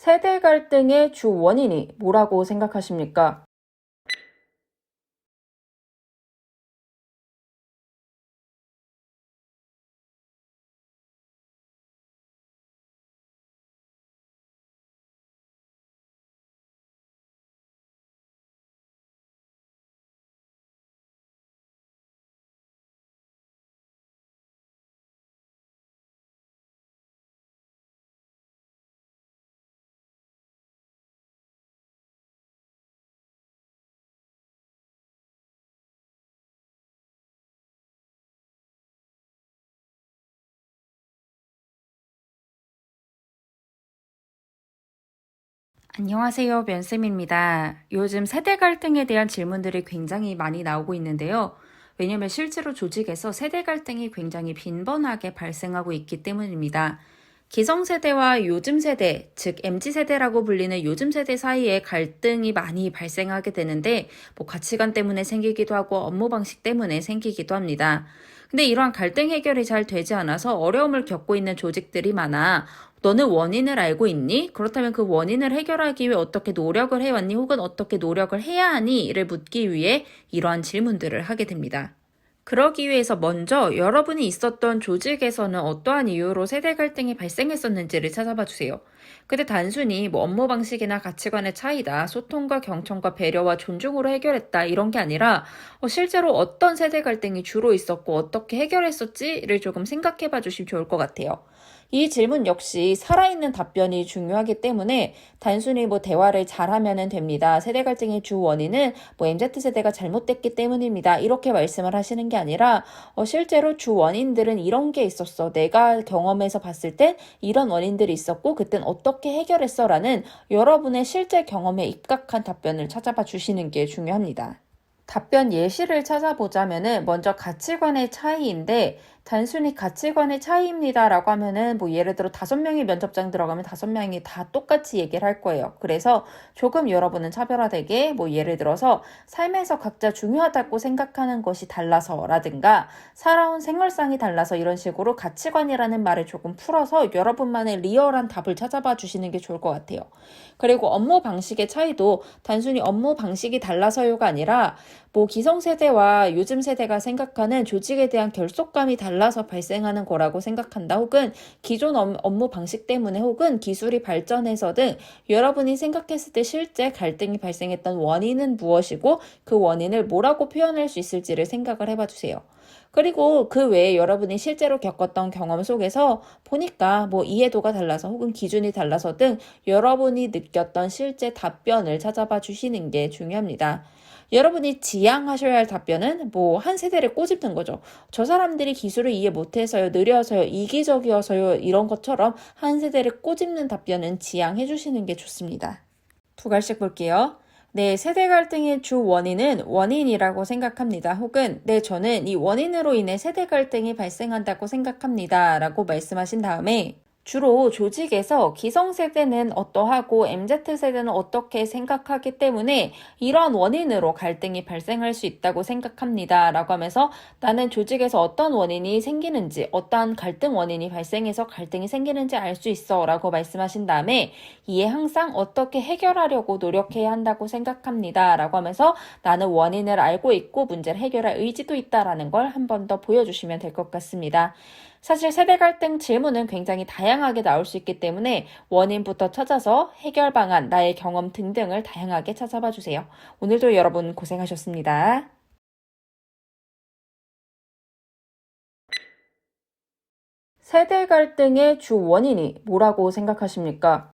세대 갈등의 주 원인이 뭐라고 생각하십니까? 안녕하세요, 면쌤입니다. 요즘 세대 갈등에 대한 질문들이 굉장히 많이 나오고 있는데요. 왜냐면 실제로 조직에서 세대 갈등이 굉장히 빈번하게 발생하고 있기 때문입니다. 기성세대와 요즘 세대, 즉 MZ세대라고 불리는 요즘 세대 사이에 갈등이 많이 발생하게 되는데, 가치관 때문에 생기기도 하고 업무 방식 때문에 생기기도 합니다. 근데 이러한 갈등 해결이 잘 되지 않아서 어려움을 겪고 있는 조직들이 많아. 너는 원인을 알고 있니? 그렇다면 그 원인을 해결하기 위해 어떻게 노력을 해왔니? 혹은 어떻게 노력을 해야 하니?를 묻기 위해 이러한 질문들을 하게 됩니다. 그러기 위해서 먼저 여러분이 있었던 조직에서는 어떠한 이유로 세대 갈등이 발생했었는지를 찾아봐 주세요. 근데 단순히 업무 방식이나 가치관의 차이다, 소통과 경청과 배려와 존중으로 해결했다 이런 게 아니라 실제로 어떤 세대 갈등이 주로 있었고 어떻게 해결했었지를 조금 생각해 봐 주시면 좋을 것 같아요. 이 질문 역시 살아있는 답변이 중요하기 때문에 단순히 대화를 잘하면 됩니다. 세대 갈등의 주 원인은 MZ세대가 잘못됐기 때문입니다. 이렇게 말씀을 하시는 게 아니라 실제로 주 원인들은 이런 게 있었어. 내가 경험해서 봤을 땐 이런 원인들이 있었고 그땐 어떻게 해결했어? 라는 여러분의 실제 경험에 입각한 답변을 찾아봐 주시는 게 중요합니다. 답변 예시를 찾아보자면은 먼저 가치관의 차이인데 단순히 가치관의 차이입니다라고 하면은 예를 들어 5명이 면접장 들어가면 5명이 다 똑같이 얘기를 할 거예요. 그래서 조금 여러분은 차별화되게 예를 들어서 삶에서 각자 중요하다고 생각하는 것이 달라서라든가 살아온 생활상이 달라서 이런 식으로 가치관이라는 말을 조금 풀어서 여러분만의 리얼한 답을 찾아봐 주시는 게 좋을 것 같아요. 그리고 업무 방식의 차이도 단순히 업무 방식이 달라서요가 아니라 기성세대와 요즘 세대가 생각하는 조직에 대한 결속감이 달라서 발생하는 거라고 생각한다. 혹은 기존 업무 방식 때문에 혹은 기술이 발전해서 등 여러분이 생각했을 때 실제 갈등이 발생했던 원인은 무엇이고 그 원인을 뭐라고 표현할 수 있을지를 생각을 해봐 주세요. 그리고 그 외에 여러분이 실제로 겪었던 경험 속에서 보니까 이해도가 달라서 혹은 기준이 달라서 등 여러분이 느꼈던 실제 답변을 찾아봐 주시는 게 중요합니다. 여러분이 지향하셔야 할 답변은 한 세대를 꼬집는 거죠. 저 사람들이 기술을 이해 못해서요, 느려서요, 이기적이어서요, 이런 것처럼 한 세대를 꼬집는 답변은 지향해 주시는 게 좋습니다. 두 가지씩 볼게요. 네, 세대 갈등의 주 원인은 원인이라고 생각합니다. 혹은 네, 저는 이 원인으로 인해 세대 갈등이 발생한다고 생각합니다. 라고 말씀하신 다음에 주로 조직에서 기성세대는 어떠하고 MZ세대는 어떻게 생각하기 때문에 이러한 원인으로 갈등이 발생할 수 있다고 생각합니다. 라고 하면서 나는 조직에서 어떤 원인이 생기는지, 어떠한 갈등 원인이 발생해서 갈등이 생기는지 알 수 있어. 라고 말씀하신 다음에 이에 항상 어떻게 해결하려고 노력해야 한다고 생각합니다. 라고 하면서 나는 원인을 알고 있고 문제를 해결할 의지도 있다라는 걸 한 번 더 보여주시면 될 것 같습니다. 사실 세대 갈등 질문은 굉장히 다양하게 나올 수 있기 때문에 원인부터 찾아서 해결 방안, 나의 경험 등등을 다양하게 찾아봐 주세요. 오늘도 여러분 고생하셨습니다. 세대 갈등의 주 원인이 뭐라고 생각하십니까?